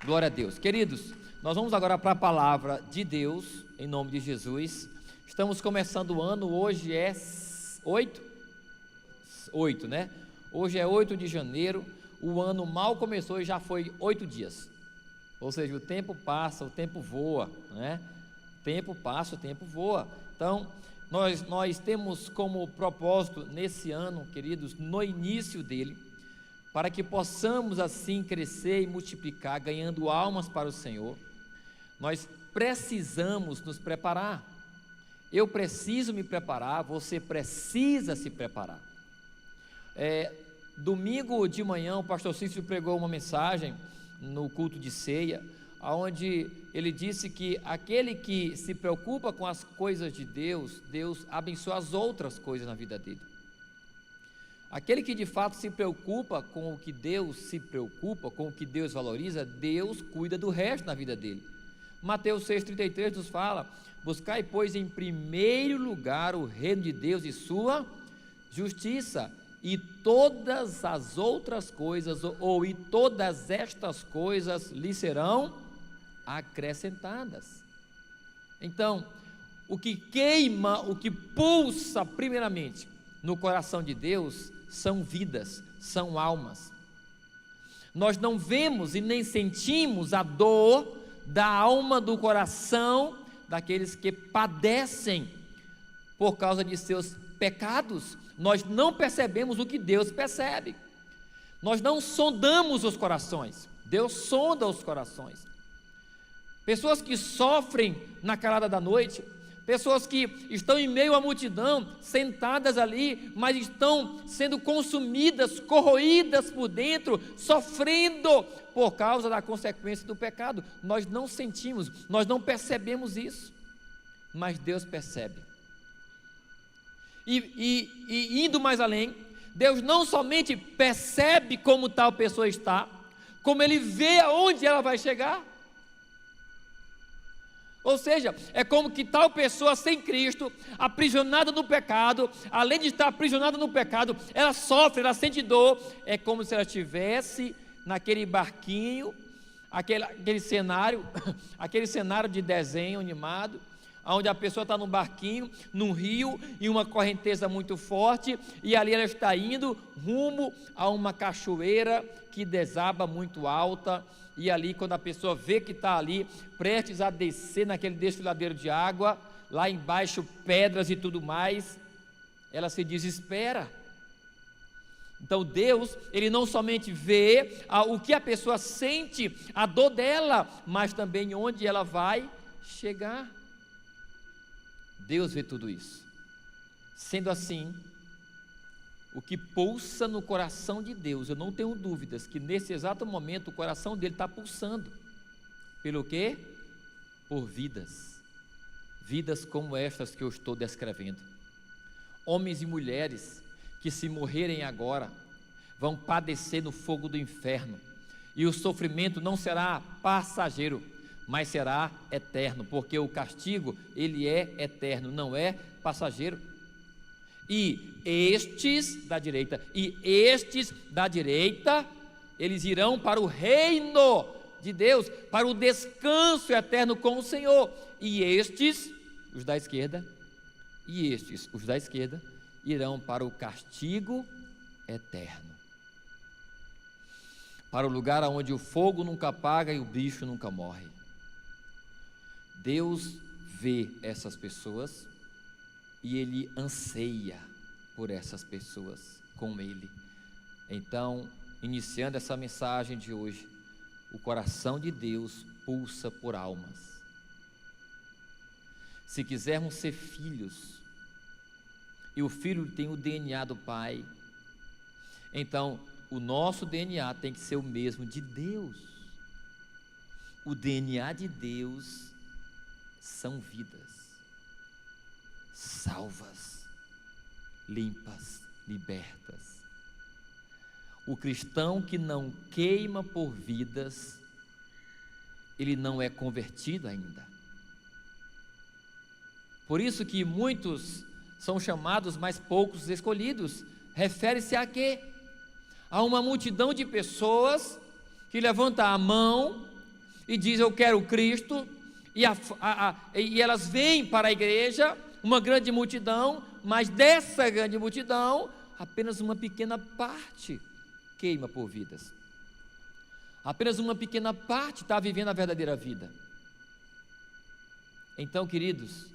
Glória a Deus. Queridos, nós vamos agora para a palavra de Deus, em nome de Jesus. Estamos começando o ano, hoje é 8, né? Hoje é 8 de janeiro, o ano mal começou e já foi 8 dias. Ou seja, o tempo passa, o tempo voa, né? O tempo passa, o tempo voa. Então, nós temos como propósito nesse ano, queridos, no início dele, para que possamos assim crescer e multiplicar, ganhando almas para o Senhor, nós precisamos nos preparar. Eu preciso me preparar, você precisa se preparar. Domingo de manhã, o pastor Cícero pregou uma mensagem no culto de ceia, onde ele disse que aquele que se preocupa com as coisas de Deus, Deus abençoa as outras coisas na vida dele. Aquele que de fato se preocupa com o que Deus se preocupa, com o que Deus valoriza, Deus cuida do resto na vida dele. Mateus 6,33 nos fala: buscai, pois, em primeiro lugar o reino de Deus e sua justiça, e todas as outras coisas, e todas estas coisas lhe serão acrescentadas. Então, o que queima, o que pulsa primeiramente no coração de Deus são vidas, são almas. Nós não vemos e nem sentimos a dor da alma, do coração daqueles que padecem por causa de seus pecados. Nós não percebemos o que Deus percebe. Nós não sondamos os corações, Deus sonda os corações. Pessoas que sofrem na calada da noite, pessoas que estão em meio à multidão, sentadas ali, mas estão sendo consumidas, corroídas por dentro, sofrendo por causa da consequência do pecado. Nós não sentimos, nós não percebemos isso, mas Deus percebe. E indo mais além, Deus não somente percebe como tal pessoa está, como Ele vê aonde ela vai chegar. Ou seja, é como que tal pessoa sem Cristo, aprisionada no pecado, além de estar aprisionada no pecado, ela sofre, ela sente dor. É como se ela estivesse naquele barquinho, aquele cenário de desenho animado, onde a pessoa está num barquinho, num rio, em uma correnteza muito forte, e ali ela está indo rumo a uma cachoeira que desaba muito alta. E ali, quando a pessoa vê que está ali, prestes a descer naquele desfiladeiro de água, lá embaixo pedras e tudo mais, ela se desespera. Então Deus, Ele não somente vê o que a pessoa sente, a dor dela, mas também onde ela vai chegar. Deus vê tudo isso. Sendo assim, o que pulsa no coração de Deus, eu não tenho dúvidas que nesse exato momento o coração dele está pulsando. Pelo quê? Por vidas. Vidas como estas que eu estou descrevendo. Homens e mulheres que, se morrerem agora, vão padecer no fogo do inferno. E o sofrimento não será passageiro, mas será eterno, porque o castigo, ele é eterno, não é passageiro. E estes da direita, eles irão para o reino de Deus, para o descanso eterno com o Senhor. E estes, os da esquerda, irão para o castigo eterno, para o lugar onde o fogo nunca apaga e o bicho nunca morre. Deus vê essas pessoas e Ele anseia por essas pessoas com Ele. Então, iniciando essa mensagem de hoje, o coração de Deus pulsa por almas. Se quisermos ser filhos, e o filho tem o DNA do pai, então o nosso DNA tem que ser o mesmo de Deus. O DNA de Deus são vidas salvas, limpas, libertas. O cristão que não queima por vidas, ele não é convertido ainda. Por isso que muitos são chamados, mas poucos escolhidos. Refere-se a quê? A uma multidão de pessoas que levanta a mão e diz: eu quero Cristo, e elas vêm para a igreja, uma grande multidão, mas dessa grande multidão, apenas uma pequena parte queima por vidas. Apenas uma pequena parte está vivendo a verdadeira vida. Então, queridos,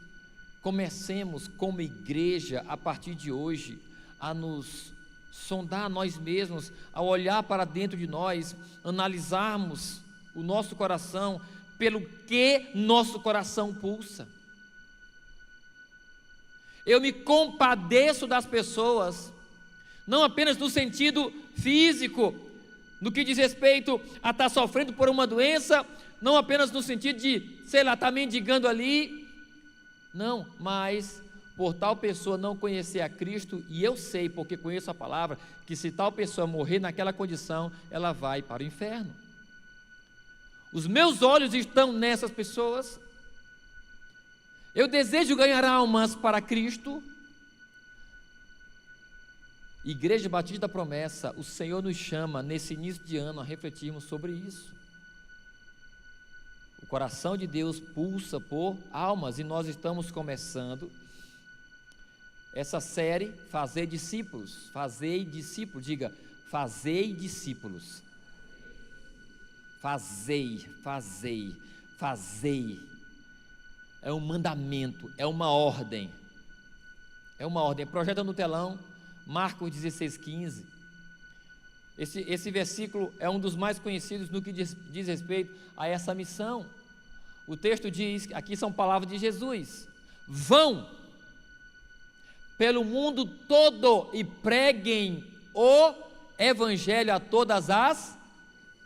comecemos como igreja, a partir de hoje, a nos sondar nós mesmos, a olhar para dentro de nós, analisarmos o nosso coração, pelo que nosso coração pulsa. Eu me compadeço das pessoas, não apenas no sentido físico, no que diz respeito a estar sofrendo por uma doença, não apenas no sentido de, estar mendigando ali, não, mas por tal pessoa não conhecer a Cristo, e eu sei, porque conheço a palavra, que se tal pessoa morrer naquela condição, ela vai para o inferno. Os meus olhos estão nessas pessoas. Eu desejo ganhar almas para Cristo. Igreja Batista da Promessa, o Senhor nos chama nesse início de ano a refletirmos sobre isso. O coração de Deus pulsa por almas, e nós estamos começando essa série, Fazer Discípulos. Fazei discípulos, diga, fazei discípulos. Fazei. É um mandamento, é uma ordem. Projeta no telão, Marcos 16:15. Esse versículo é um dos mais conhecidos no que diz respeito a essa missão. O texto diz, aqui são palavras de Jesus: vão pelo mundo todo e preguem o evangelho a todas as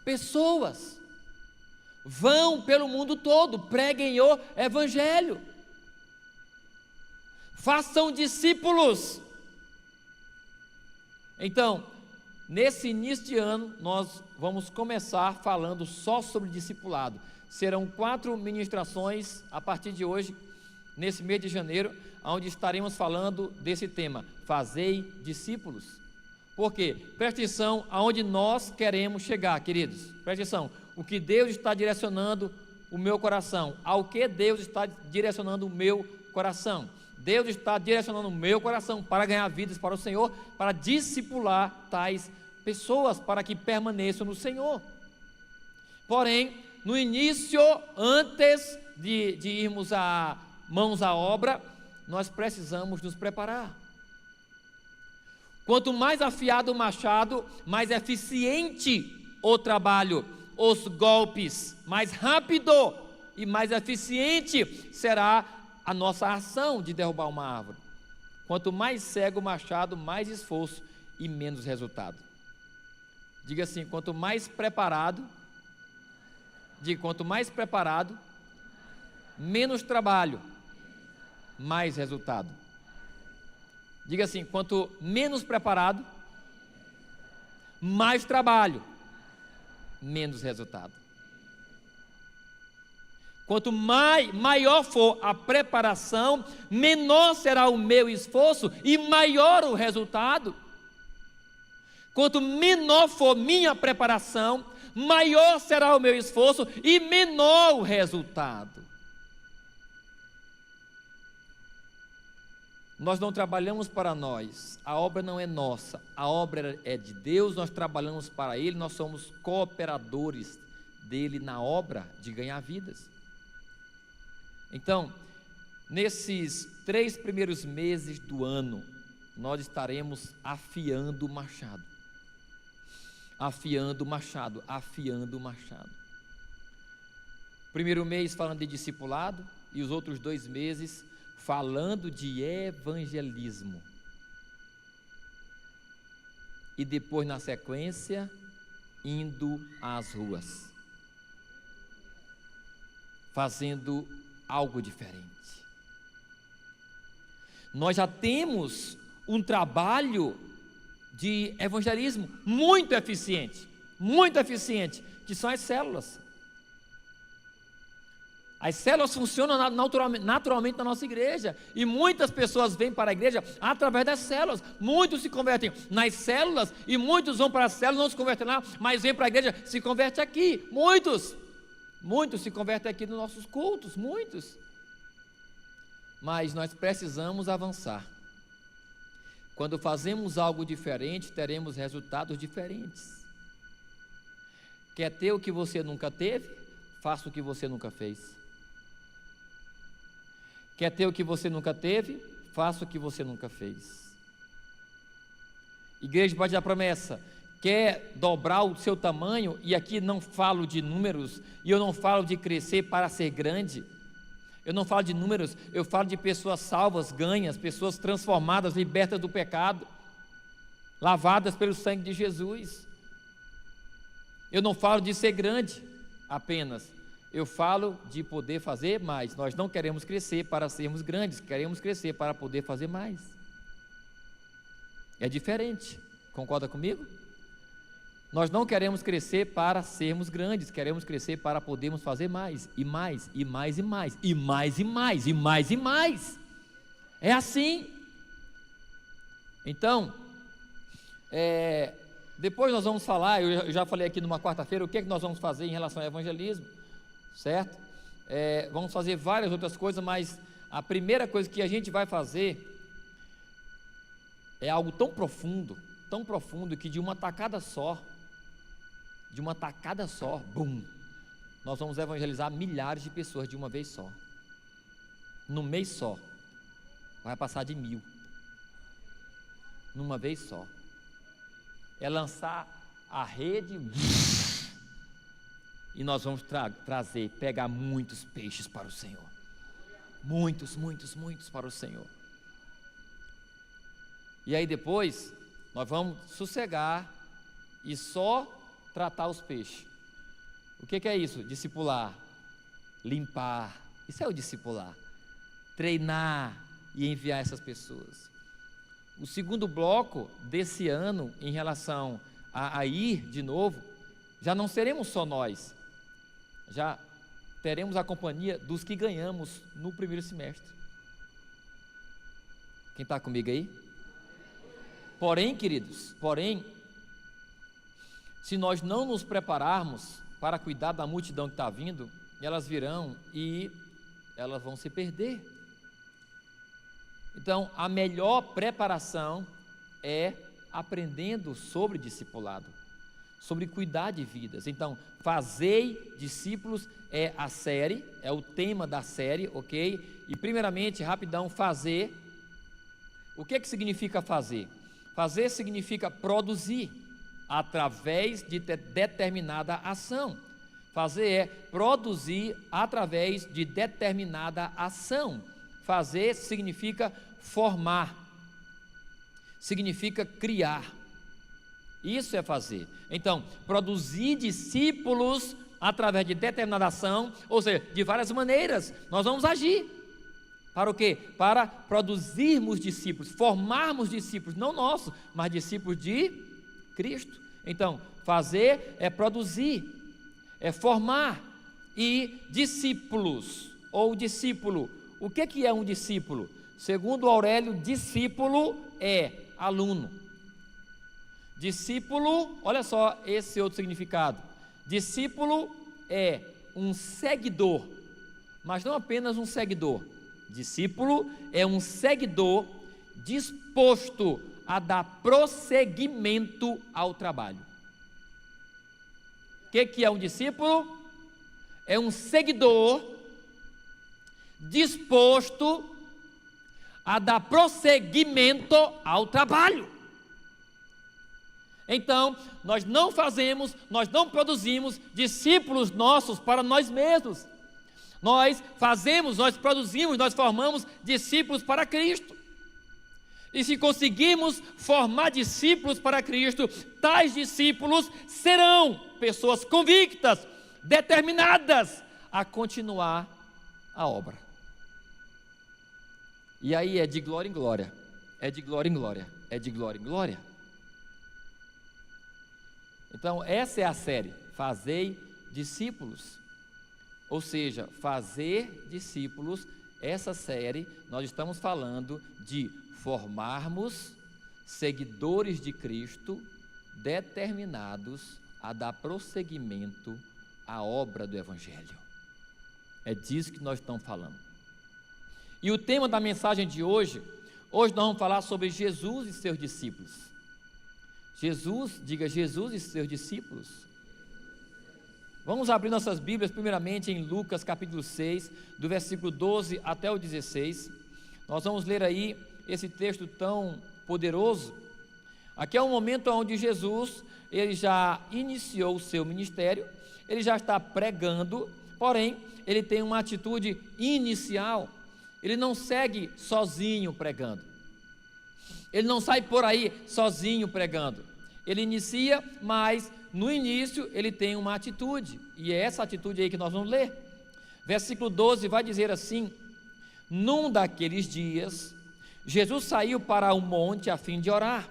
pessoas. Vão pelo mundo todo, preguem o evangelho, façam discípulos. Então, nesse início de ano, nós vamos começar falando só sobre discipulado. Serão 4 ministrações a partir de hoje, nesse mês de janeiro, onde estaremos falando desse tema: fazei discípulos. Por quê? Presta atenção aonde nós queremos chegar, queridos. Presta atenção, o que Deus está direcionando o meu coração, ao que Deus está direcionando o meu coração. Deus está direcionando o meu coração para ganhar vidas para o Senhor, para discipular tais pessoas, para que permaneçam no Senhor. Porém, no início, antes de irmos mãos à obra, nós precisamos nos preparar. Quanto mais afiado o machado, mais eficiente o trabalho, os golpes, mais rápido e mais eficiente será a nossa ação de derrubar uma árvore. Quanto mais cego o machado, mais esforço e menos resultado. Diga assim: quanto mais preparado, menos trabalho, mais resultado. Diga assim: quanto menos preparado, mais trabalho, menos resultado. Quanto maior for a preparação, menor será o meu esforço e maior o resultado. Quanto menor for minha preparação, maior será o meu esforço e menor o resultado. Nós não trabalhamos para nós, a obra não é nossa, a obra é de Deus, nós trabalhamos para Ele, nós somos cooperadores dEle na obra de ganhar vidas. Então, nesses 3 primeiros meses do ano, nós estaremos afiando o machado. Primeiro mês falando de discipulado, e os outros 2 meses falando de evangelismo. E depois, na sequência, indo às ruas, fazendo algo diferente. Nós já temos um trabalho de evangelismo muito eficiente, que são as células. As células funcionam naturalmente na nossa igreja, e muitas pessoas vêm para a igreja através das células. Muitos se convertem nas células, e muitos vão para as células, não se convertem lá, mas vêm para a igreja, se converte aqui, muitos. Muitos se convertem aqui nos nossos cultos, muitos. Mas nós precisamos avançar. Quando fazemos algo diferente, teremos resultados diferentes. Quer ter o que você nunca teve? Faça o que você nunca fez. Quer ter o que você nunca teve? Faça o que você nunca fez. Igreja pode dar promessa. Quer dobrar o seu tamanho? E aqui não falo de números, e eu não falo de crescer para ser grande. Eu não falo de números, eu falo de pessoas salvas, ganhas, pessoas transformadas, libertas do pecado, lavadas pelo sangue de Jesus. Eu não falo de ser grande apenas, eu falo de poder fazer mais. Nós não queremos crescer para sermos grandes, queremos crescer para poder fazer mais. É diferente, concorda comigo? Nós não queremos crescer para sermos grandes, queremos crescer para podermos fazer mais, e mais, e mais, e mais, e mais, e mais, e mais, e mais. É assim. Então, depois nós vamos falar, eu já falei aqui numa quarta-feira, o que é que nós vamos fazer em relação ao evangelismo, certo? Vamos fazer várias outras coisas, mas a primeira coisa que a gente vai fazer é algo tão profundo, que de uma tacada só, bum, nós vamos evangelizar milhares de pessoas de uma vez só. No mês só, vai passar de 1000, numa vez só. É lançar a rede, e nós vamos pegar muitos peixes para o Senhor. Muitos para o Senhor. E aí depois, nós vamos sossegar e só tratar os peixes. O que é isso? Discipular, limpar, isso é o discipular. Treinar e enviar essas pessoas. O segundo bloco desse ano, em relação a ir de novo, já não seremos só nós, já teremos a companhia dos que ganhamos no primeiro semestre. Quem está comigo aí? Porém, queridos, se nós não nos prepararmos para cuidar da multidão que está vindo, elas virão e elas vão se perder. Então, a melhor preparação é aprendendo sobre discipulado, sobre cuidar de vidas. Então, fazei discípulos é a série, é o tema da série, ok? E primeiramente, rapidão, fazer. O que significa fazer? Fazer significa produzir através de determinada ação. Fazer é produzir através de determinada ação. Fazer significa formar, significa criar. Isso é fazer. Então, produzir discípulos através de determinada ação, ou seja, de várias maneiras, nós vamos agir. Para o quê? Para produzirmos discípulos, formarmos discípulos, não nossos, mas discípulos de Cristo. Então, fazer é produzir, é formar. E discípulos, ou discípulo, o que é um discípulo? Segundo Aurélio, discípulo é aluno. Discípulo, olha só esse outro significado. Discípulo é um seguidor, mas não apenas um seguidor. Discípulo é um seguidor disposto a dar prosseguimento ao trabalho. O que é um discípulo? É um seguidor disposto a dar prosseguimento ao trabalho. Então, nós não produzimos discípulos nossos para nós mesmos. Nós produzimos, nós formamos discípulos para Cristo. E se conseguirmos formar discípulos para Cristo, tais discípulos serão pessoas convictas, determinadas a continuar a obra. E aí é de glória em glória, é de glória em glória, é de glória em glória. Então, essa é a série, Fazei Discípulos. Ou seja, fazer discípulos, essa série, nós estamos falando de formarmos seguidores de Cristo, determinados a dar prosseguimento a obra do Evangelho. É disso que nós estamos falando. E o tema da mensagem de hoje nós vamos falar sobre Jesus e seus discípulos. Diga Jesus e seus discípulos. Vamos abrir nossas Bíblias primeiramente em Lucas capítulo 6, do versículo 12 até o 16. Nós vamos ler aí esse texto tão poderoso. Aqui é um momento onde Jesus, ele já iniciou o seu ministério, ele já está pregando, porém, ele tem uma atitude inicial. Ele não segue sozinho pregando, ele não sai por aí sozinho pregando, ele inicia, mas no início ele tem uma atitude, e é essa atitude aí que nós vamos ler. Versículo 12 vai dizer assim: num daqueles dias, Jesus saiu para o monte a fim de orar,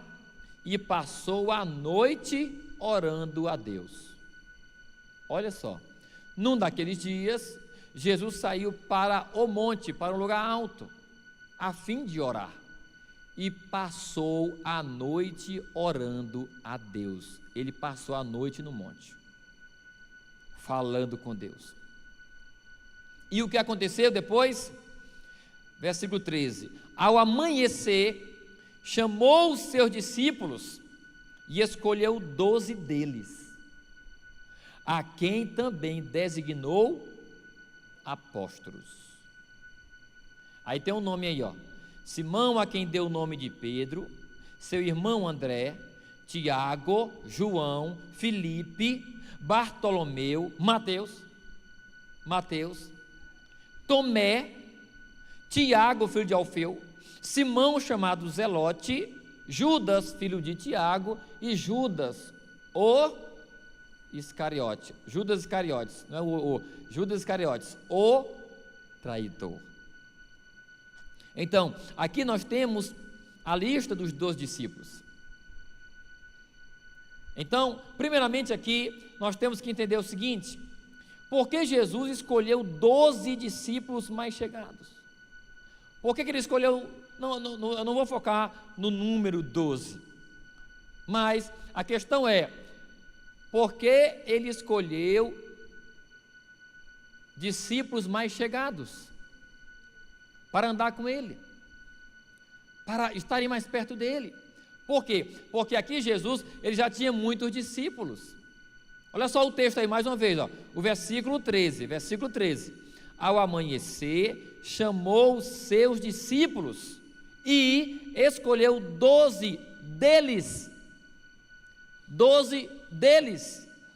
e passou a noite orando a Deus. Olha só, num daqueles dias, Jesus saiu para o monte, para um lugar alto, a fim de orar, e passou a noite orando a Deus. Ele passou a noite no monte, falando com Deus. E o que aconteceu depois? Versículo 13: ao amanhecer, chamou os seus discípulos e escolheu 12 deles, a quem também designou apóstolos. Aí tem um nome aí, ó: Simão, a quem deu o nome de Pedro, seu irmão André, Tiago, João, Filipe, Bartolomeu, Mateus, Tomé, Tiago, filho de Alfeu, Simão, chamado Zelote, Judas, filho de Tiago, e Judas Iscariotes, não é Judas Iscariotes, o traidor. Então, aqui nós temos a lista dos 12 discípulos. Então, primeiramente aqui, nós temos que entender o seguinte: por que Jesus escolheu 12 discípulos mais chegados? Por que ele escolheu, eu não vou focar no número 12, mas a questão é, por que ele escolheu discípulos mais chegados para andar com ele, para estarem mais perto dele? Por quê? Porque aqui Jesus, ele já tinha muitos discípulos. Olha só o texto aí mais uma vez, ó, o versículo 13, ao amanhecer, chamou os seus discípulos e escolheu 12 deles,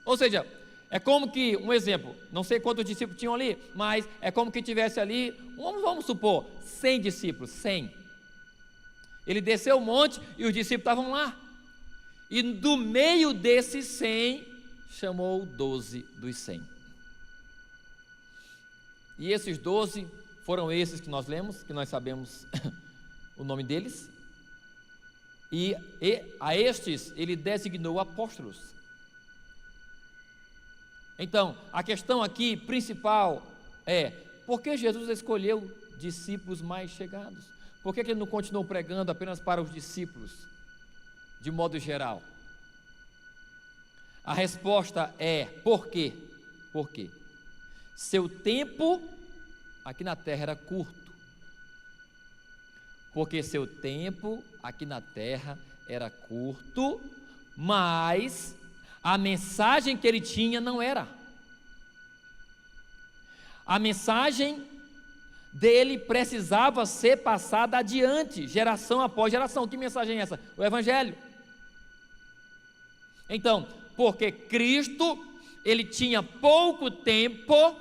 ou seja, é como que, um exemplo, não sei quantos discípulos tinham ali, mas é como que tivesse ali, vamos supor, 100 discípulos, 100. Ele desceu o monte e os discípulos estavam lá, e do meio desses 100, chamou 12 dos 100. E esses 12 foram esses que nós lemos, que nós sabemos o nome deles, e a estes ele designou apóstolos. Então, a questão aqui principal é: por que Jesus escolheu discípulos mais chegados? Por que ele não continuou pregando apenas para os discípulos, de modo geral? A resposta é: por quê? Por quê? Seu tempo aqui na terra era curto. Porque seu tempo aqui na terra era curto, mas a mensagem que ele tinha não era. A mensagem dele precisava ser passada adiante, geração após geração. Que mensagem é essa? O Evangelho. Então, porque Cristo, ele tinha pouco tempo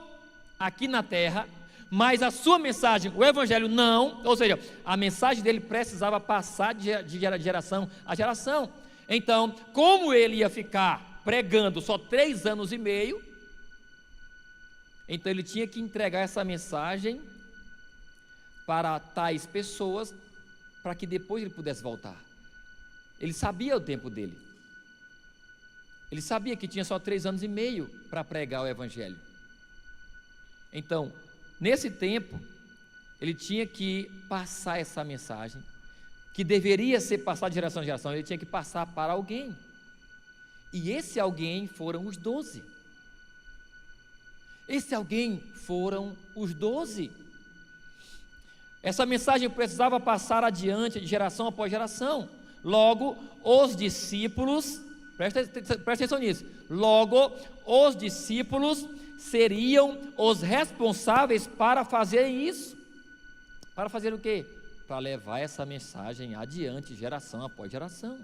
aqui na terra, mas a sua mensagem, o Evangelho não, ou seja, a mensagem dele precisava passar de geração a geração. Então, como ele ia ficar pregando só 3 anos e meio, então ele tinha que entregar essa mensagem para tais pessoas, para que depois ele pudesse voltar. Ele sabia o tempo dele, ele sabia que tinha só 3 anos e meio para pregar o Evangelho. Então, nesse tempo, ele tinha que passar essa mensagem, que deveria ser passada de geração em geração, ele tinha que passar para alguém, e esse alguém foram os 12. Esse alguém foram os 12. Essa mensagem precisava passar adiante de geração após geração. Logo, os discípulos, presta atenção nisso, logo, os discípulos seriam os responsáveis para fazerem isso. Para fazer o quê? Para levar essa mensagem adiante, geração após geração.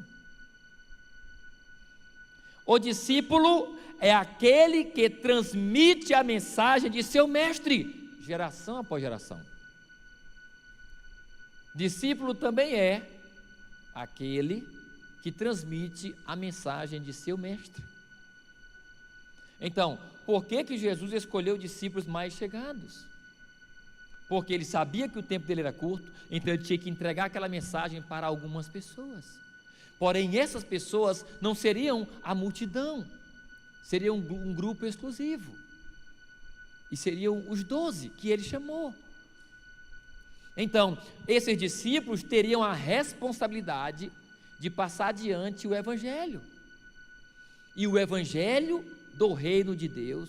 O discípulo é aquele que transmite a mensagem de seu mestre, geração após geração. Discípulo também é aquele que transmite a mensagem de seu mestre. Então, por que Jesus escolheu discípulos mais chegados? Porque ele sabia que o tempo dele era curto, então ele tinha que entregar aquela mensagem para algumas pessoas. Porém, essas pessoas não seriam a multidão, seriam um grupo exclusivo, e seriam os 12 que ele chamou. Então, esses discípulos teriam a responsabilidade de passar adiante o Evangelho. E o Evangelho do Reino de Deus,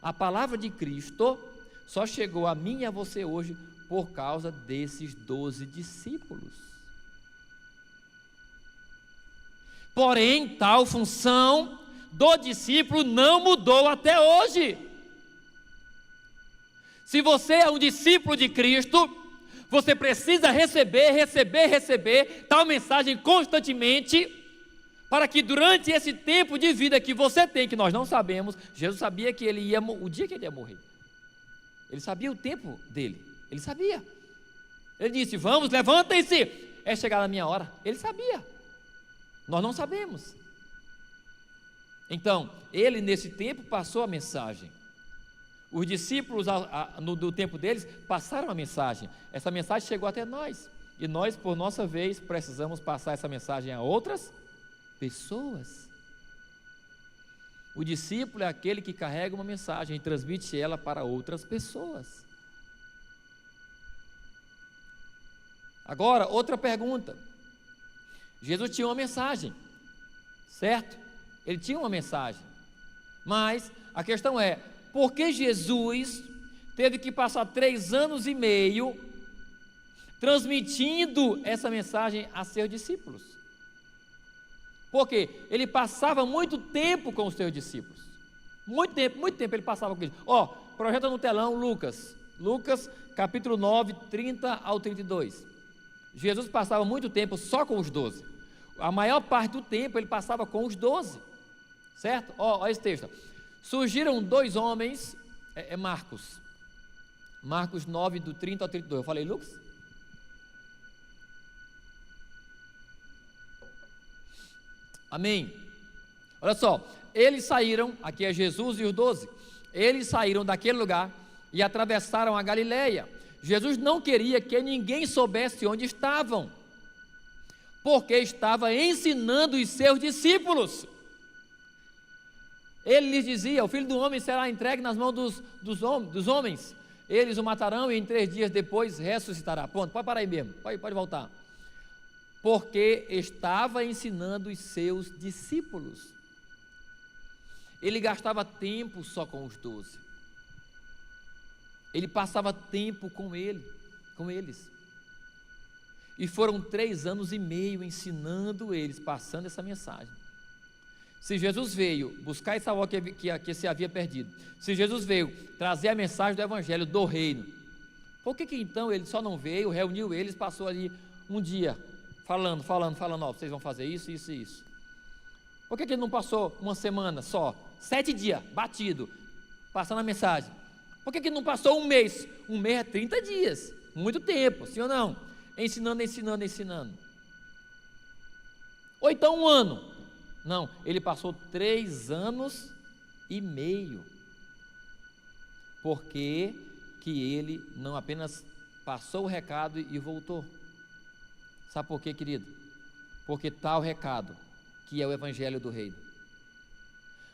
a palavra de Cristo, só chegou a mim e a você hoje por causa desses 12 discípulos. Porém, tal função do discípulo não mudou até hoje. Se você é um discípulo de Cristo, você precisa receber tal mensagem constantemente, para que durante esse tempo de vida que você tem, que nós não sabemos, Jesus sabia que o dia que ele ia morrer, ele sabia o tempo dele, ele sabia, ele disse: vamos, levantem-se, é chegada a minha hora, ele sabia, nós não sabemos. Então, ele nesse tempo passou a mensagem. Os discípulos, do tempo deles, passaram a mensagem. Essa mensagem chegou até nós. E nós, por nossa vez, precisamos passar essa mensagem a outras pessoas. O discípulo é aquele que carrega uma mensagem e transmite ela para outras pessoas. Agora, outra pergunta. Jesus tinha uma mensagem, certo? Ele tinha uma mensagem. Mas a questão é: por que Jesus teve que passar 3 anos e meio transmitindo essa mensagem a seus discípulos? Porque ele passava muito tempo com os seus discípulos. Muito tempo ele passava com eles. Projeta no telão Lucas capítulo 9, 30 ao 32. Jesus passava muito tempo só com os 12. A maior parte do tempo ele passava com os 12. Certo? Olha esse texto. Surgiram 2 homens, Marcos 9, do 30 ao 32, eu falei Lucas? Amém? Olha só, eles saíram, aqui é Jesus e os 12, eles saíram daquele lugar e atravessaram a Galileia. Jesus não queria que ninguém soubesse onde estavam, porque estava ensinando os seus discípulos. Ele lhes dizia: o Filho do Homem será entregue nas mãos dos homens, eles o matarão e em 3 dias depois ressuscitará. Ponto, pode parar aí mesmo, pode voltar. Porque estava ensinando os seus discípulos. Ele gastava tempo só com os 12. Ele passava tempo com eles. E foram 3 anos e meio ensinando eles, passando essa mensagem. Se Jesus veio buscar essa avó que se havia perdido, se Jesus veio trazer a mensagem do Evangelho do Reino, por que então ele só não veio, reuniu eles, passou ali um dia falando, vocês vão fazer isso, isso e isso? Por que ele não passou uma semana só, 7 dias, batido, passando a mensagem? Por que ele não passou um mês? Um mês é 30 dias, muito tempo, sim ou não? Ensinando. Ou então 1 ano. Não, ele passou 3 anos e meio. Por que ele não apenas passou o recado e voltou? Sabe por quê, querido? Porque tal recado, que é o Evangelho do Reino,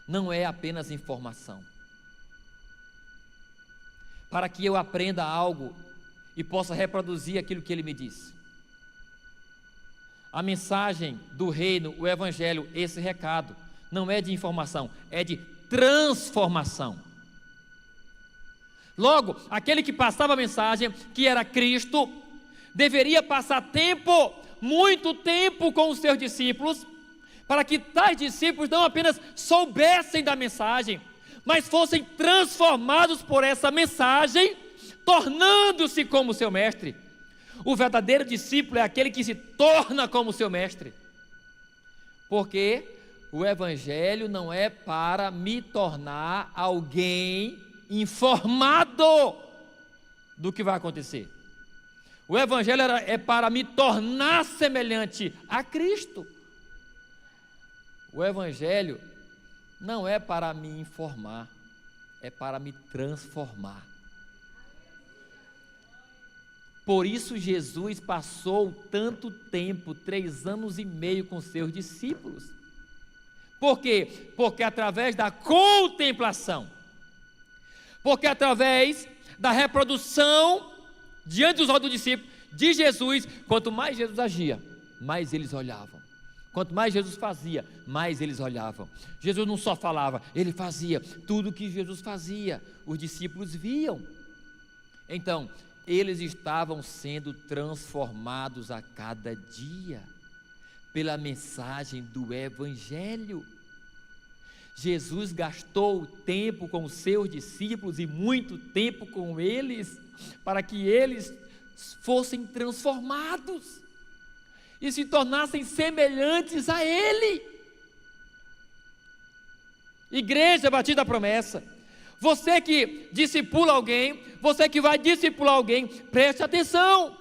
não é apenas informação. Para que eu aprenda algo e possa reproduzir aquilo que ele me disse. A mensagem do reino, o Evangelho, esse recado, não é de informação, é de transformação. Logo, aquele que passava a mensagem, que era Cristo, deveria passar tempo, muito tempo com os seus discípulos, para que tais discípulos não apenas soubessem da mensagem, mas fossem transformados por essa mensagem, tornando-se como seu mestre. O verdadeiro discípulo é aquele que se torna como seu mestre, porque o evangelho não é para me tornar alguém informado do que vai acontecer. O evangelho é para me tornar semelhante a Cristo. O evangelho não é para me informar, é para me transformar. Por isso Jesus passou tanto tempo, 3 anos e meio com seus discípulos. Por quê? Porque através da contemplação, porque através da reprodução diante dos olhos do discípulo de Jesus, quanto mais Jesus agia, mais eles olhavam. Quanto mais Jesus fazia, mais eles olhavam. Jesus não só falava, ele fazia tudo o que Jesus fazia, os discípulos viam. Então, eles estavam sendo transformados a cada dia, pela mensagem do evangelho. Jesus gastou tempo com os seus discípulos e muito tempo com eles, para que eles fossem transformados e se tornassem semelhantes a Ele. Igreja Batista da Promessa, você que discipula alguém, você que vai discipular alguém, preste atenção.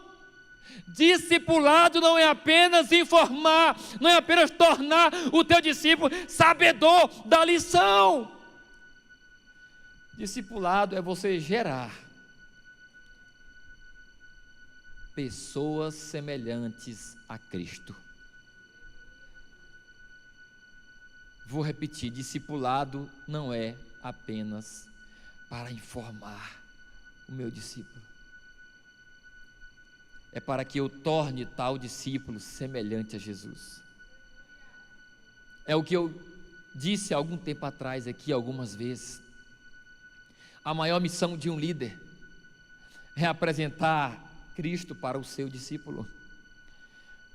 Discipulado não é apenas informar, não é apenas tornar o teu discípulo sabedor da lição. Discipulado é você gerar pessoas semelhantes a Cristo. Vou repetir, discipulado não é apenas para informar o meu discípulo. É para que eu torne tal discípulo semelhante a Jesus. É o que eu disse há algum tempo atrás aqui, algumas vezes. A maior missão de um líder é apresentar Cristo para o seu discípulo.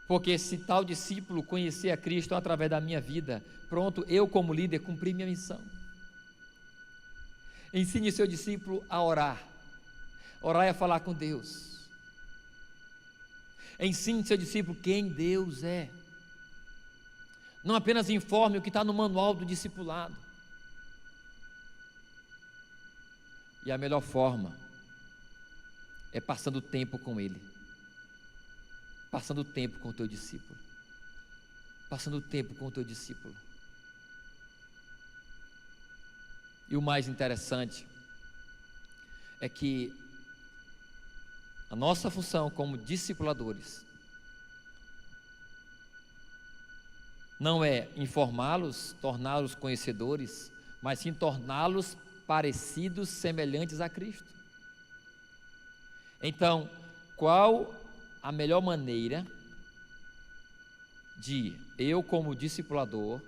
Porque se tal discípulo conhecer a Cristo através da minha vida, pronto, eu como líder cumpri minha missão. Ensine seu discípulo a orar. Orar é falar com Deus. Ensine seu discípulo quem Deus é. Não apenas informe o que está no manual do discipulado. E a melhor forma é passando tempo com Ele, passando tempo com o teu discípulo, passando tempo com o teu discípulo. E o mais interessante é que a nossa função como discipuladores não é informá-los, torná-los conhecedores, mas sim torná-los parecidos, semelhantes a Cristo. Então, qual a melhor maneira de eu, como discipulador,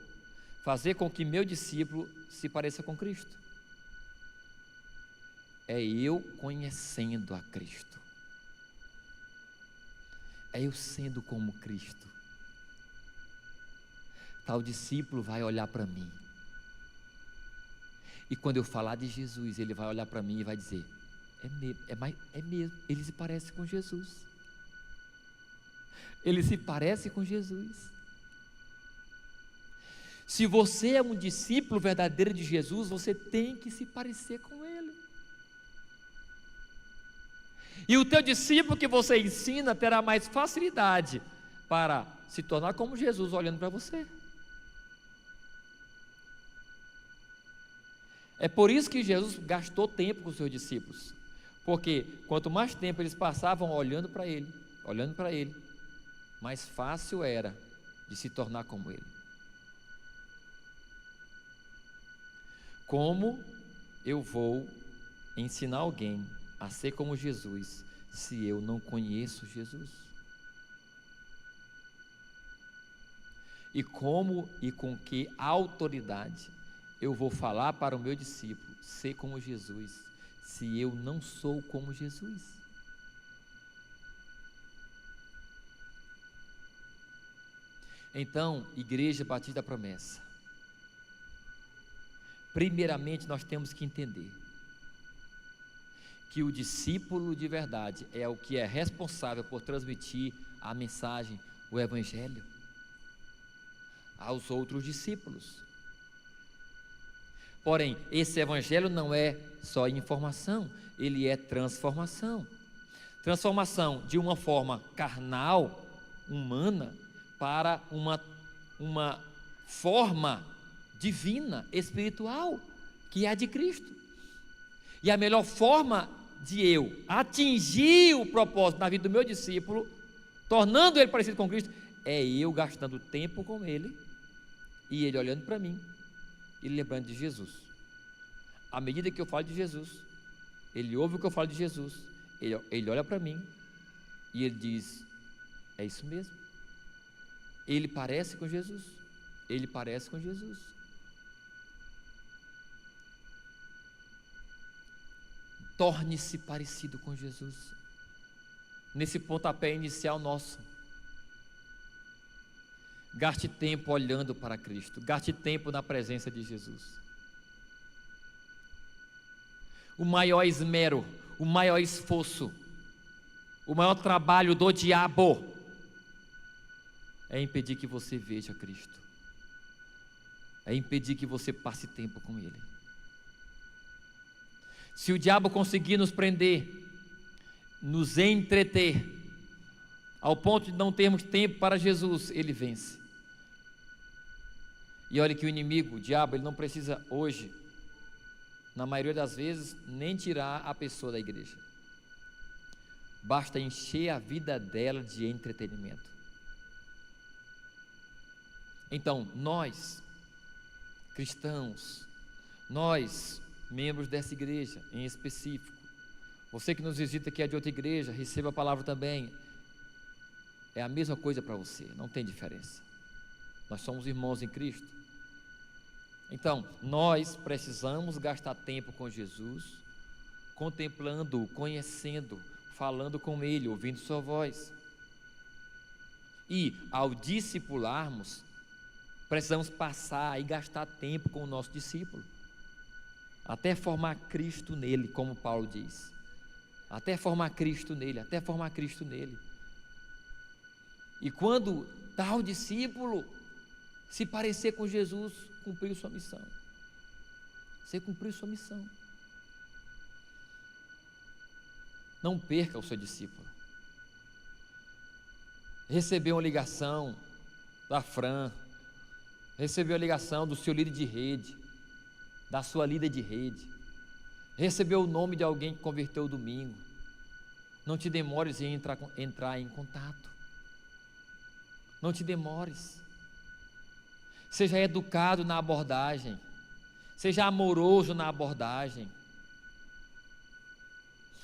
fazer com que meu discípulo se pareça com Cristo? É eu conhecendo a Cristo. É eu sendo como Cristo. Tal discípulo vai olhar para mim. E quando eu falar de Jesus, ele vai olhar para mim e vai dizer: é mesmo, ele se parece com Jesus. Ele se parece com Jesus. Se você é um discípulo verdadeiro de Jesus, você tem que se parecer com Ele. E o teu discípulo que você ensina terá mais facilidade para se tornar como Jesus, olhando para você. É por isso que Jesus gastou tempo com os seus discípulos, porque quanto mais tempo eles passavam olhando para Ele, mais fácil era de se tornar como Ele. Como eu vou ensinar alguém a ser como Jesus, se eu não conheço Jesus? E como e com que autoridade eu vou falar para o meu discípulo ser como Jesus, se eu não sou como Jesus? Então, Igreja Batista da Promessa, primeiramente nós temos que entender que o discípulo de verdade é o que é responsável por transmitir a mensagem, o Evangelho, aos outros discípulos. Porém, esse Evangelho não é só informação, ele é transformação. Transformação de uma forma carnal, humana, para uma forma divina, espiritual, que é a de Cristo. E a melhor forma de eu atingir o propósito na vida do meu discípulo, tornando ele parecido com Cristo, é eu gastando tempo com ele, e ele olhando para mim, e lembrando de Jesus. À medida que eu falo de Jesus, ele ouve o que eu falo de Jesus, ele olha para mim, e ele diz, é isso mesmo. Ele parece com Jesus, ele parece com Jesus. Torne-se parecido com Jesus, nesse pontapé inicial nosso. Gaste tempo olhando para Cristo, gaste tempo na presença de Jesus. O maior esmero, o maior esforço, o maior trabalho do diabo é impedir que você veja Cristo, é impedir que você passe tempo com Ele. Se o diabo conseguir nos prender, nos entreter, ao ponto de não termos tempo para Jesus, ele vence. E olha que o inimigo, o diabo, ele não precisa hoje, na maioria das vezes, nem tirar a pessoa da igreja. Basta encher a vida dela de entretenimento. Então, nós, cristãos, nós, membros dessa igreja em específico, você que nos visita aqui é de outra igreja, receba a palavra também, é a mesma coisa para você, não tem diferença. Nós somos irmãos em Cristo. Então, nós precisamos gastar tempo com Jesus, contemplando-o, conhecendo, falando com Ele, ouvindo sua voz. E, ao discipularmos, precisamos passar e gastar tempo com o nosso discípulo, até formar Cristo nele, como Paulo diz. Até formar Cristo nele, até formar Cristo nele. E quando tal discípulo se parecer com Jesus, cumpriu sua missão. Você cumpriu sua missão. Não perca o seu discípulo. Recebeu uma ligação da Fran, recebeu a ligação do seu líder de rede, da sua líder de rede, recebeu o nome de alguém que converteu domingo. Não te demores em entrar em contato. Não te demores. Seja educado na abordagem, seja amoroso na abordagem.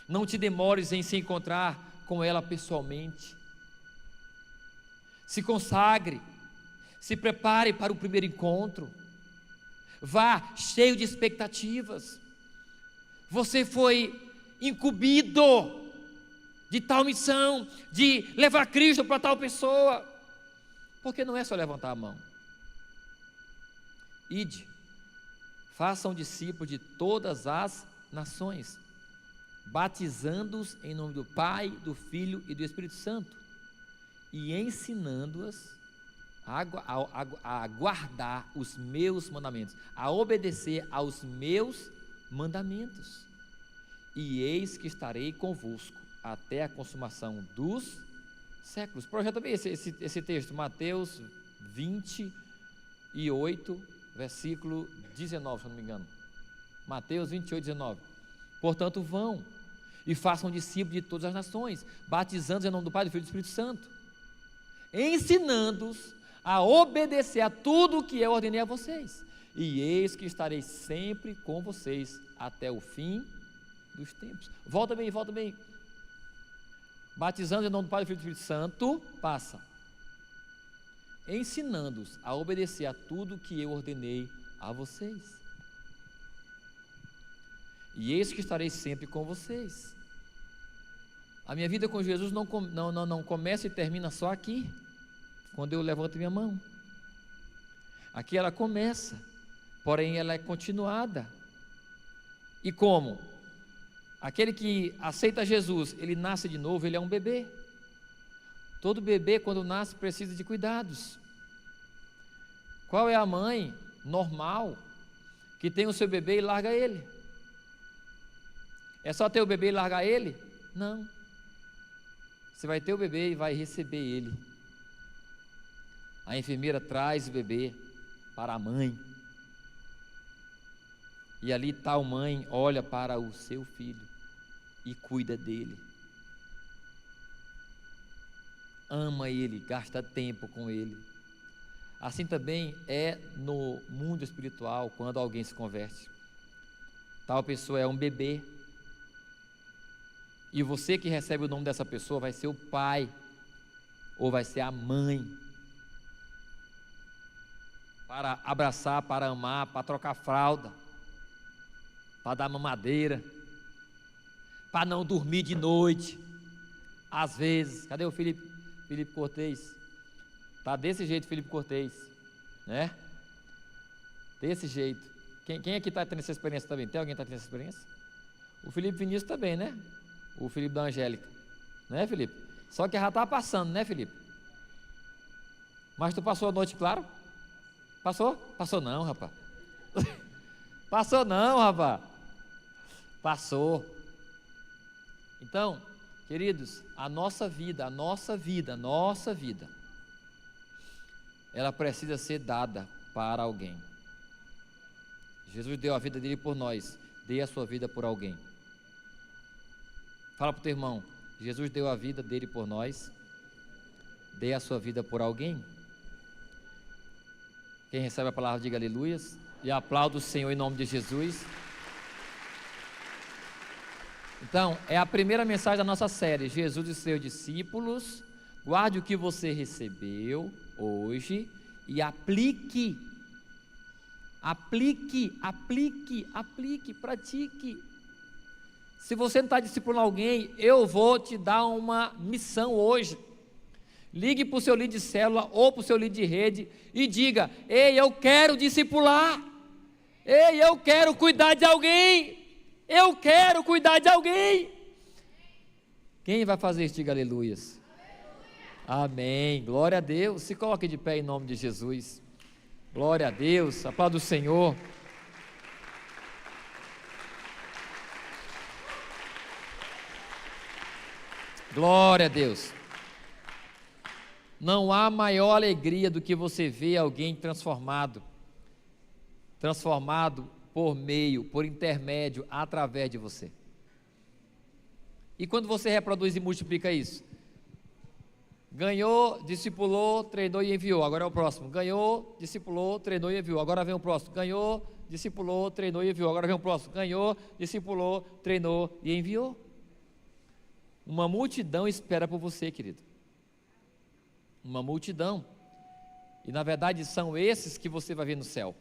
Não te demores em se encontrar com ela pessoalmente. Se consagre, se prepare para o primeiro encontro. Vá cheio de expectativas. Você foi incumbido de tal missão, de levar Cristo para tal pessoa. Porque não é só levantar a mão. Ide, façam discípulos de todas as nações, batizando-os em nome do Pai, do Filho e do Espírito Santo, e ensinando-as a guardar os meus mandamentos, a obedecer aos meus mandamentos. E eis que estarei convosco até a consumação dos séculos. Projeta bem esse texto, Mateus 28, versículo 19, se não me engano. Mateus 28, 19. Portanto, vão e façam discípulos de todas as nações, batizando-os em nome do Pai, do Filho e do Espírito Santo, ensinando-os a obedecer a tudo o que eu ordenei a vocês. E eis que estarei sempre com vocês até o fim dos tempos. Volta bem. Batizando em nome do Pai, do Filho e do Espírito Santo, passa. Ensinando-os a obedecer a tudo que eu ordenei a vocês. e eis que estarei sempre com vocês. A minha vida com Jesus não começa e termina só aqui, quando eu levanto minha mão. Aqui ela começa, porém ela é continuada. E como? Aquele que aceita Jesus, ele nasce de novo, ele é um bebê. Todo bebê, quando nasce, precisa de cuidados. Qual é a mãe normal que tem o seu bebê e larga ele? É só ter o bebê e largar ele? Não. Você vai ter o bebê e vai receber ele. A enfermeira traz o bebê para a mãe. E ali tal mãe olha para o seu filho e cuida dele. Ama ele, gasta tempo com ele. Assim também é no mundo espiritual, quando alguém se converte. Tal pessoa é um bebê. E você que recebe o nome dessa pessoa vai ser o pai, ou vai ser a mãe, para abraçar, para amar, para trocar fralda, para dar mamadeira, para não dormir de noite. Às vezes, cadê o Felipe Cortez? Está desse jeito, Felipe Cortez, né? Desse jeito. Quem aqui está tendo essa experiência também? Tem alguém que está tendo essa experiência? O Felipe Vinícius também, né? O Felipe da Angélica, né, Felipe? Só que já está passando, né, Felipe? Mas tu passou a noite, claro? Passou? Passou não, rapaz. Passou não, rapaz. Passou. Então, queridos, a nossa vida, ela precisa ser dada para alguém. Jesus deu a vida dele por nós, dê a sua vida por alguém. Fala para o teu irmão, Jesus deu a vida dele por nós, dê a sua vida por alguém. Quem recebe a palavra, diga aleluias, e aplauda o Senhor em nome de Jesus. Então, é a primeira mensagem da nossa série, Jesus e seus discípulos. Guarde o que você recebeu hoje e aplique, pratique. Se você não está discipulando alguém, eu vou te dar uma missão hoje. Ligue para o seu líder de célula ou para o seu líder de rede e diga: ei, eu quero discipular, ei, eu quero cuidar de alguém, Quem vai fazer isso? Diga aleluias. Amém, glória a Deus. Se coloque de pé em nome de Jesus. Glória a Deus, a paz do Senhor. Glória a Deus. Não há maior alegria do que você ver alguém transformado por meio, por intermédio, através de você. E quando você reproduz e multiplica isso? Ganhou, discipulou, treinou e enviou, agora é o próximo. Ganhou, discipulou, treinou e enviou, agora vem o próximo. Ganhou, discipulou, treinou e enviou, agora vem o próximo. Ganhou, discipulou, treinou e enviou. Uma multidão espera por você, querido. Uma multidão. E na verdade são esses que você vai ver no céu.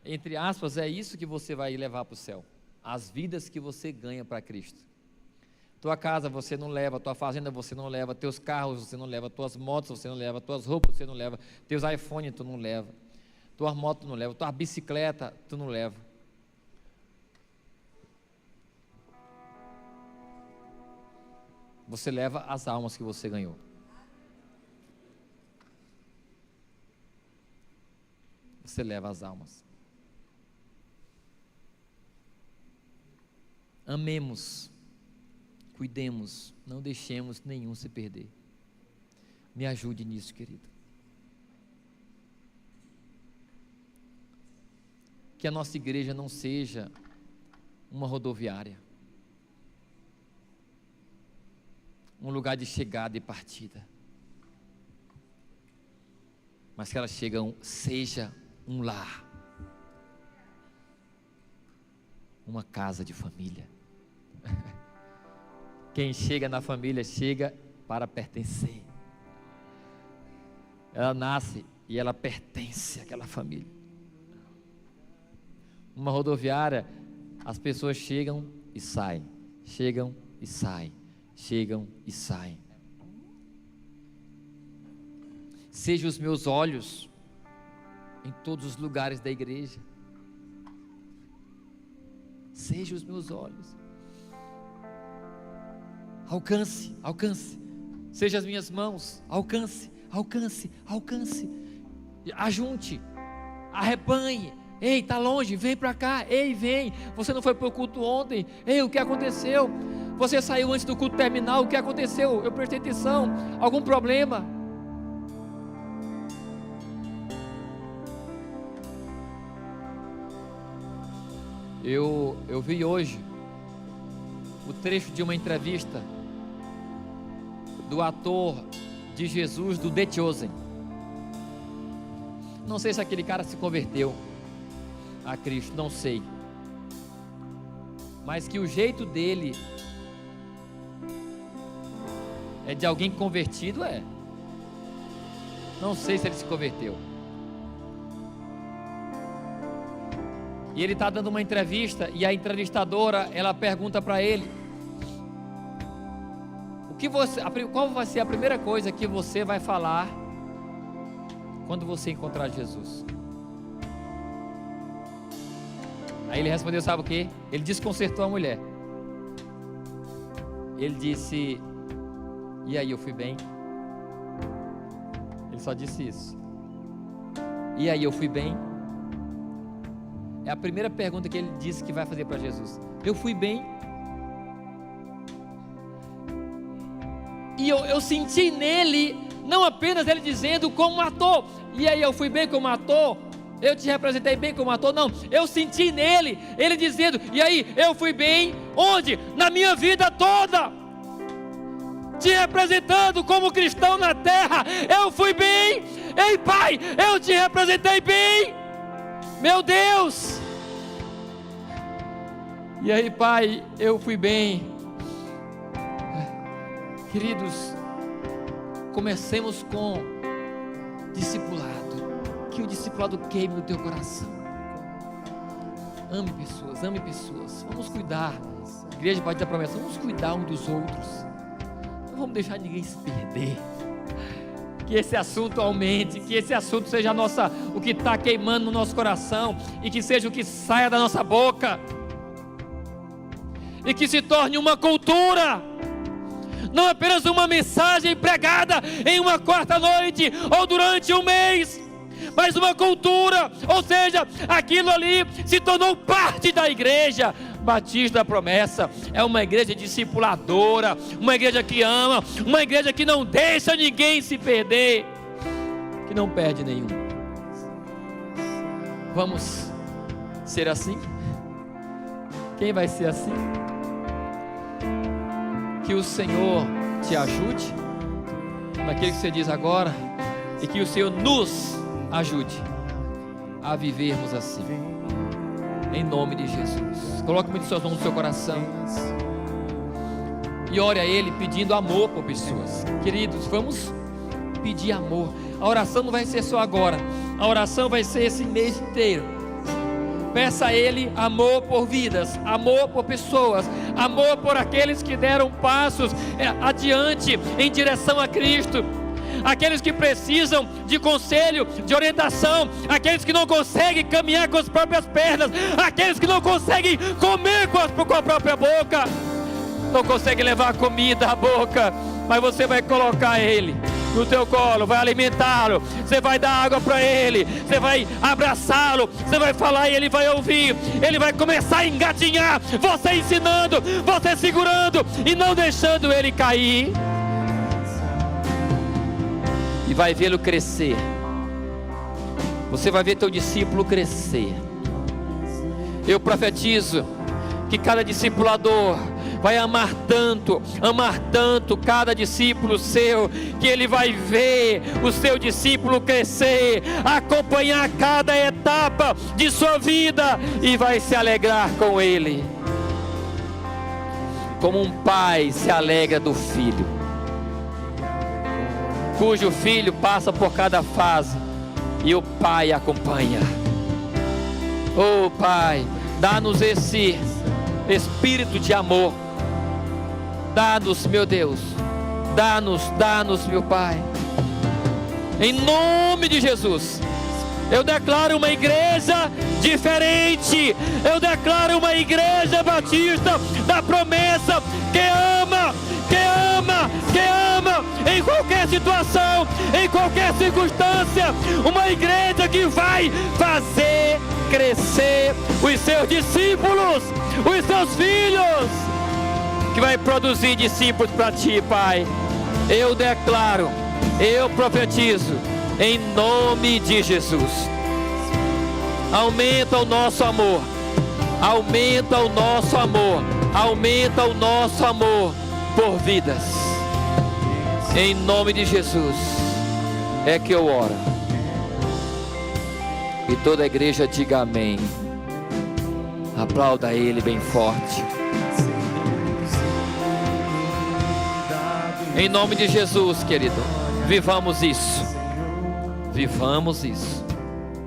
Entre aspas, é isso que você vai levar para o céu. As vidas que você ganha para Cristo. Tua casa você não leva, tua fazenda você não leva, teus carros você não leva, tuas motos você não leva, tuas roupas você não leva, teus iPhones tu não leva, tuas motos tu não leva, tua bicicleta tu não leva. Você leva as almas que você ganhou. Você leva as almas. Amemos, cuidemos, não deixemos nenhum se perder. Me ajude nisso, querido. Que a nossa igreja não seja uma rodoviária, um lugar de chegada e partida, mas que ela seja um lar, uma casa de família. Quem chega na família chega para pertencer. Ela nasce e ela pertence àquela família. Uma rodoviária, as pessoas chegam e saem, chegam e saem, chegam e saem. Seja os meus olhos em todos os lugares da igreja. Seja os meus olhos. Alcance, alcance. Seja as minhas mãos. Alcance, alcance, alcance. Ajunte, arrepanhe. Ei, está longe, vem para cá. Ei, vem. Você não foi para o culto ontem. Ei, o que aconteceu? Você saiu antes do culto terminar. O que aconteceu? Eu prestei atenção. Algum problema? Eu vi hoje o trecho de uma entrevista do ator de Jesus, do The Chosen. Não sei se aquele cara se converteu a Cristo, não sei, mas que o jeito dele é de alguém convertido, não sei se ele se converteu. E ele está dando uma entrevista, e a entrevistadora, ela pergunta para ele: qual vai ser a primeira coisa que você vai falar quando você encontrar Jesus? Aí ele respondeu, sabe o que? Ele desconcertou a mulher. Ele disse: e aí, eu fui bem? Ele só disse isso. E aí, eu fui bem? É a primeira pergunta que ele disse que vai fazer para Jesus. Eu fui bem? E eu senti nele, não apenas ele dizendo como ator, e aí eu fui bem como ator, eu te representei bem como ator, não, eu senti nele, ele dizendo, e aí eu fui bem, onde? Na minha vida toda, te representando como cristão na terra, eu fui bem. Ei, Pai, eu te representei bem. Meu Deus! E aí, Pai, eu fui bem. Queridos, comecemos com discipulado. Que o discipulado queime no teu coração. Ame pessoas, ame pessoas. Vamos cuidar. Igreja Batista da Promessa, vamos cuidar um dos outros. Não vamos deixar ninguém se perder. Que esse assunto aumente, que esse assunto seja o que está queimando no nosso coração, e que seja o que saia da nossa boca, e que se torne uma cultura, não apenas uma mensagem pregada em uma quarta noite ou durante um mês, mas uma cultura, ou seja, aquilo ali se tornou parte da igreja Batista da Promessa. É uma igreja discipuladora, uma igreja que ama, uma igreja que não deixa ninguém se perder, que não perde nenhum. Vamos ser assim? Quem vai ser assim? Que o Senhor te ajude naquilo que você diz agora, e que o Senhor nos ajude a vivermos assim, em nome de Jesus. Coloque muito suas mãos no seu coração e ore a Ele pedindo amor por pessoas. Queridos, vamos pedir amor. A oração não vai ser só agora, a oração vai ser esse mês inteiro. Peça a Ele amor por vidas, amor por pessoas, amor por aqueles que deram passos adiante em direção a Cristo, aqueles que precisam de conselho, de orientação, aqueles que não conseguem caminhar com as próprias pernas, aqueles que não conseguem comer com a própria boca, não conseguem levar comida à boca, mas você vai colocar ele no teu colo, vai alimentá-lo, você vai dar água para ele, você vai abraçá-lo, você vai falar e ele vai ouvir, ele vai começar a engatinhar, você ensinando, você segurando e não deixando ele cair, e vai vê-lo crescer. Você vai ver teu discípulo crescer. Eu profetizo que cada discipulador vai amar tanto cada discípulo seu, que ele vai ver o seu discípulo crescer, acompanhar cada etapa de sua vida e vai se alegrar com ele, como um pai se alegra do filho, cujo filho passa por cada fase e o pai acompanha. Oh Pai, dá-nos esse espírito de amor. Dá-nos, meu Deus. Dá-nos, meu Pai. Em nome de Jesus. Eu declaro uma igreja diferente. Eu declaro uma igreja batista da promessa, que ama em qualquer situação, em qualquer circunstância. Uma igreja que vai fazer crescer os seus discípulos, os seus filhos, que vai produzir discípulos para Ti, Pai. Eu declaro, eu profetizo, em nome de Jesus. Aumenta o nosso amor, aumenta o nosso amor, aumenta o nosso amor por vidas. Em nome de Jesus é que eu oro. E toda a igreja diga amém. Aplauda Ele bem forte. Em nome de Jesus, querido, vivamos isso. Vivamos isso.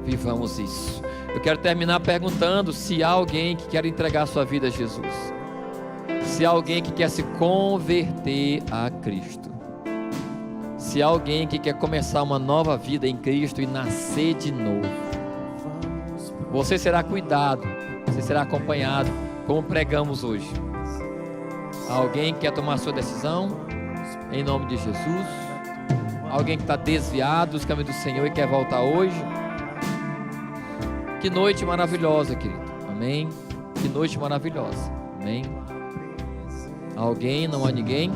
Vivamos isso. Eu quero terminar perguntando se há alguém que quer entregar sua vida a Jesus. Se há alguém que quer se converter a Cristo. Se há alguém que quer começar uma nova vida em Cristo e nascer de novo. Você será cuidado, você será acompanhado, como pregamos hoje. Alguém que quer tomar sua decisão? Em nome de Jesus. Alguém que está desviado dos caminhos do Senhor e quer voltar hoje? Que noite maravilhosa, querido. Amém? Que noite maravilhosa. Amém? Alguém? Não há ninguém?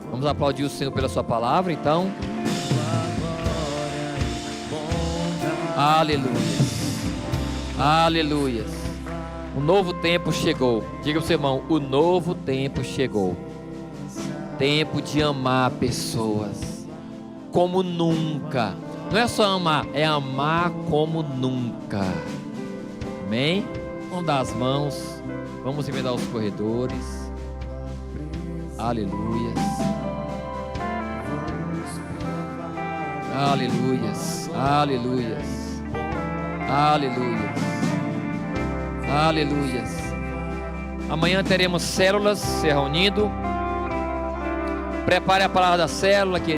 Vamos aplaudir o Senhor pela sua palavra, então. Aleluia. Aleluia. O novo tempo chegou. Diga para o seu irmão, o novo tempo chegou. Tempo de amar pessoas como nunca. Não é só amar, é amar como nunca. Amém? Vamos dar as mãos. Vamos emendar os corredores. Aleluia. Aleluias, aleluias, aleluias, aleluias. Amanhã teremos células se reunindo. Prepare a palavra da célula, que